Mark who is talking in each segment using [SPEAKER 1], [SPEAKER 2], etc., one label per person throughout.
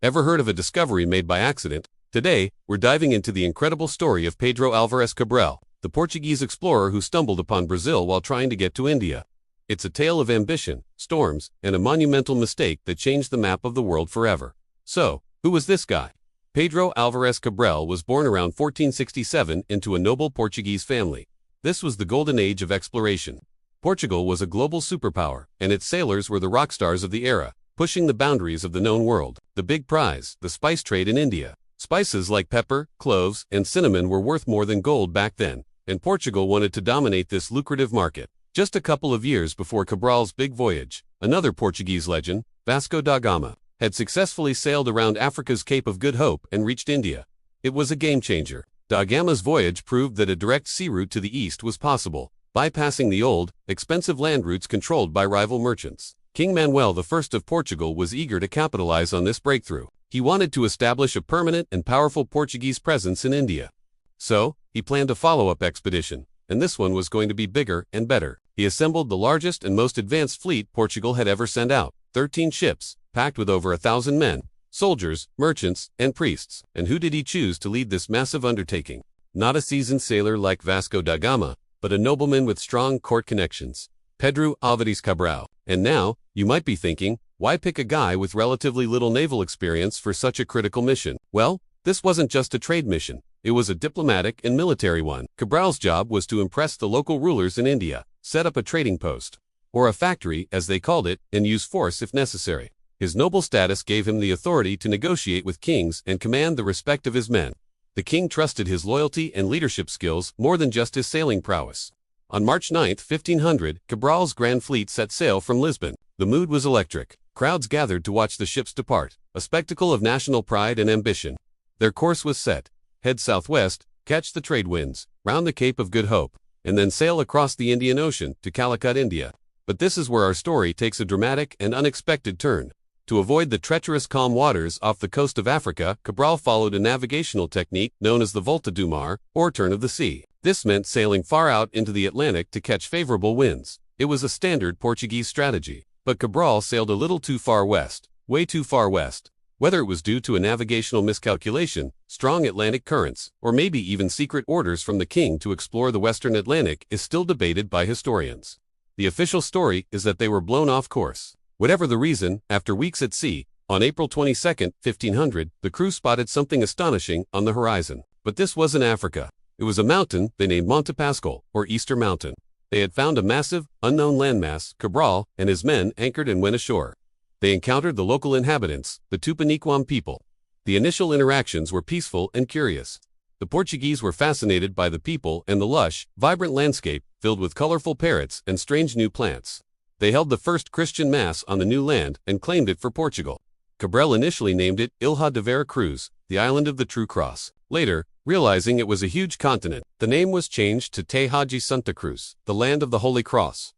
[SPEAKER 1] Ever heard of a discovery made by accident? Today, we're diving into the incredible story of Pedro Alvares Cabral, the Portuguese explorer who stumbled upon Brazil while trying to get to India. It's a tale of ambition, storms, and a monumental mistake that changed the map of the world forever. So, who was this guy? Pedro Alvares Cabral was born around 1467 into a noble Portuguese family. This was the golden age of exploration. Portugal was a global superpower, and its sailors were the rock stars of the era, pushing the boundaries of the known world. The big prize, the spice trade in India. Spices like pepper, cloves, and cinnamon were worth more than gold back then, and Portugal wanted to dominate this lucrative market. Just a couple of years before Cabral's big voyage, another Portuguese legend, Vasco da Gama, had successfully sailed around Africa's Cape of Good Hope and reached India. It was a game-changer. Da Gama's voyage proved that a direct sea route to the east was possible, bypassing the old, expensive land routes controlled by rival merchants. King Manuel I of Portugal was eager to capitalize on this breakthrough. He wanted to establish a permanent and powerful Portuguese presence in India. So, he planned a follow-up expedition, and this one was going to be bigger and better. He assembled the largest and most advanced fleet Portugal had ever sent out, 13 ships, packed with over 1,000 men, soldiers, merchants, and priests. And who did he choose to lead this massive undertaking? Not a seasoned sailor like Vasco da Gama, but a nobleman with strong court connections, Pedro Alvares Cabral. And now, you might be thinking, why pick a guy with relatively little naval experience for such a critical mission? Well, this wasn't just a trade mission. It was a diplomatic and military one. Cabral's job was to impress the local rulers in India, set up a trading post, or a factory as they called it, and use force if necessary. His noble status gave him the authority to negotiate with kings and command the respect of his men. The king trusted his loyalty and leadership skills more than just his sailing prowess. On March 9, 1500, Cabral's grand fleet set sail from Lisbon. The mood was electric. Crowds gathered to watch the ships depart, a spectacle of national pride and ambition. Their course was set: head southwest, catch the trade winds, round the Cape of Good Hope, and then sail across the Indian Ocean to Calicut, India. But this is where our story takes a dramatic and unexpected turn. To avoid the treacherous calm waters off the coast of Africa, Cabral followed a navigational technique known as the volta do mar, or turn of the sea. This meant sailing far out into the Atlantic to catch favorable winds. It was a standard Portuguese strategy. But Cabral sailed a little too far west, way too far west. Whether it was due to a navigational miscalculation, strong Atlantic currents, or maybe even secret orders from the king to explore the western Atlantic is still debated by historians. The official story is that they were blown off course. Whatever the reason, after weeks at sea, on April 22, 1500, the crew spotted something astonishing on the horizon. But this wasn't Africa. It was a mountain they named Monte Pascal, or Easter Mountain. They had found a massive, unknown landmass. Cabral and his men anchored and went ashore. They encountered the local inhabitants, the Tupiniquam people. The initial interactions were peaceful and curious. The Portuguese were fascinated by the people and the lush, vibrant landscape filled with colorful parrots and strange new plants. They held the first Christian mass on the new land and claimed it for Portugal. Cabral initially named it Terra de Vera Cruz, the island of the True Cross. Later, realizing it was a huge continent, the name was changed to Terra de Santa Cruz, the land of the Holy Cross.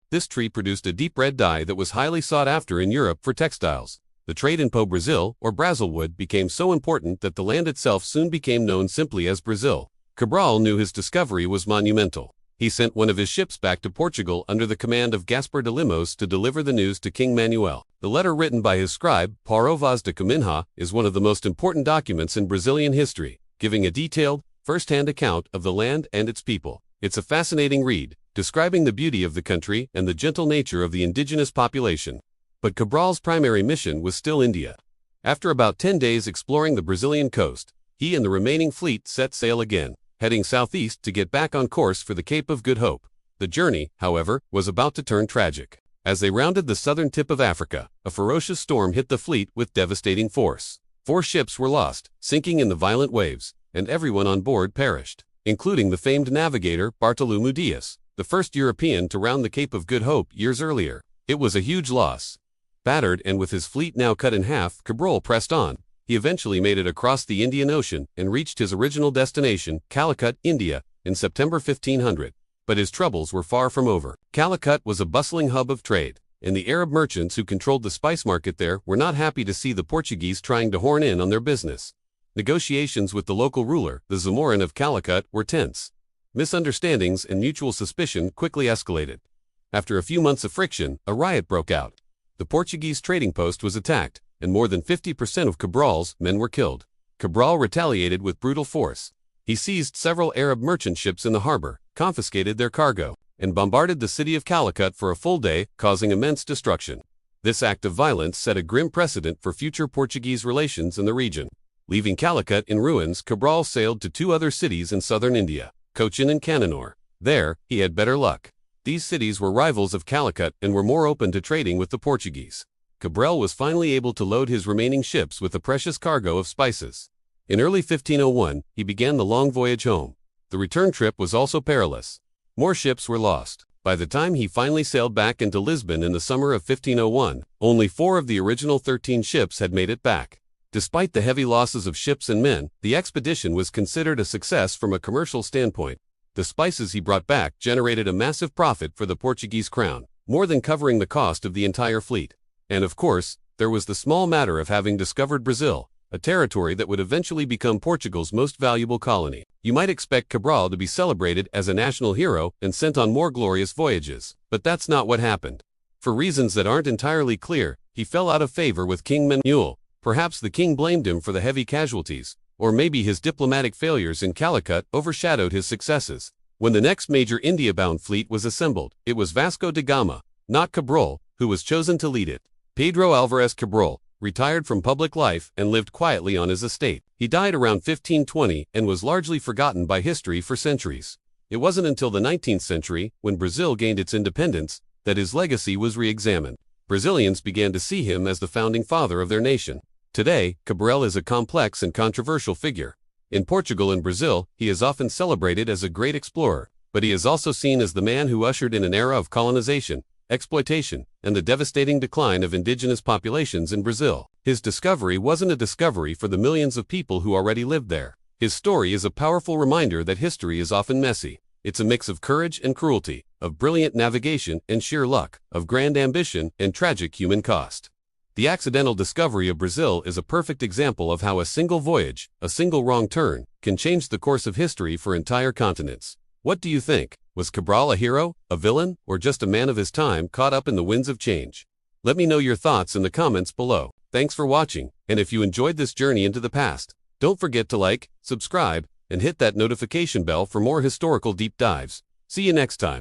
[SPEAKER 1] This tree produced a deep red dye that was highly sought after in Europe for textiles. The trade in pau-brasil, or Brazilwood, became so important that the land itself soon became known simply as Brazil. Cabral knew his discovery was monumental. He sent one of his ships back to Portugal under the command of Gaspar de Lemos to deliver the news to King Manuel. The letter written by his scribe, Pedro Álvares Cabral, is one of the most important documents in Brazilian history, giving a detailed, first-hand account of the land and its people. It's a fascinating read, describing the beauty of the country and the gentle nature of the indigenous population. But Cabral's primary mission was still India. After about 10 days exploring the Brazilian coast, he and the remaining fleet set sail again, heading southeast to get back on course for the Cape of Good Hope. The journey, however, was about to turn tragic. As they rounded the southern tip of Africa, a ferocious storm hit the fleet with devastating force. 4 ships were lost, sinking in the violent waves, and everyone on board perished, including the famed navigator Bartolomeu Dias, the first European to round the Cape of Good Hope years earlier. It was a huge loss. Battered and with his fleet now cut in half, Cabral pressed on. He eventually made it across the Indian Ocean and reached his original destination, Calicut, India, in September 1500. But his troubles were far from over. Calicut was a bustling hub of trade, and the Arab merchants who controlled the spice market there were not happy to see the Portuguese trying to horn in on their business. Negotiations with the local ruler, the Zamorin of Calicut, were tense. misunderstandings and mutual suspicion quickly escalated. After a few months of friction, a riot broke out. The Portuguese trading post was attacked, and more than 50% of Cabral's men were killed. Cabral retaliated with brutal force. He seized several Arab merchant ships in the harbor, confiscated their cargo, and bombarded the city of Calicut for a full day, causing immense destruction. This act of violence set a grim precedent for future Portuguese relations in the region. Leaving Calicut in ruins, Cabral sailed to two other cities in southern India, Cochin and Cananore. There, he had better luck. These cities were rivals of Calicut and were more open to trading with the Portuguese. Cabral was finally able to load his remaining ships with a precious cargo of spices. In early 1501, he began the long voyage home. The return trip was also perilous. More ships were lost. By the time he finally sailed back into Lisbon in the summer of 1501, only 4 of the original 13 ships had made it back. Despite the heavy losses of ships and men, the expedition was considered a success from a commercial standpoint. The spices he brought back generated a massive profit for the Portuguese crown, more than covering the cost of the entire fleet. And of course, there was the small matter of having discovered Brazil, a territory that would eventually become Portugal's most valuable colony. You might expect Cabral to be celebrated as a national hero and sent on more glorious voyages, but that's not what happened. For reasons that aren't entirely clear, he fell out of favor with King Manuel. Perhaps the king blamed him for the heavy casualties, or maybe his diplomatic failures in Calicut overshadowed his successes. When the next major India-bound fleet was assembled, it was Vasco da Gama, not Cabral, who was chosen to lead it. Pedro Alvares Cabral retired from public life and lived quietly on his estate. He died around 1520 and was largely forgotten by history for centuries. It wasn't until the 19th century, when Brazil gained its independence, that his legacy was re-examined. Brazilians began to see him as the founding father of their nation. Today, Cabral is a complex and controversial figure. In Portugal and Brazil, he is often celebrated as a great explorer, but he is also seen as the man who ushered in an era of colonization, exploitation, and the devastating decline of indigenous populations in Brazil. His discovery wasn't a discovery for the millions of people who already lived there. His story is a powerful reminder that history is often messy. It's a mix of courage and cruelty, of brilliant navigation and sheer luck, of grand ambition and tragic human cost. The accidental discovery of Brazil is a perfect example of how a single voyage, a single wrong turn, can change the course of history for entire continents. What do you think? Was Cabral a hero, a villain, or just a man of his time caught up in the winds of change? Let me know your thoughts in the comments below. Thanks for watching, and if you enjoyed this journey into the past, don't forget to like, subscribe, and hit that notification bell for more historical deep dives. See you next time.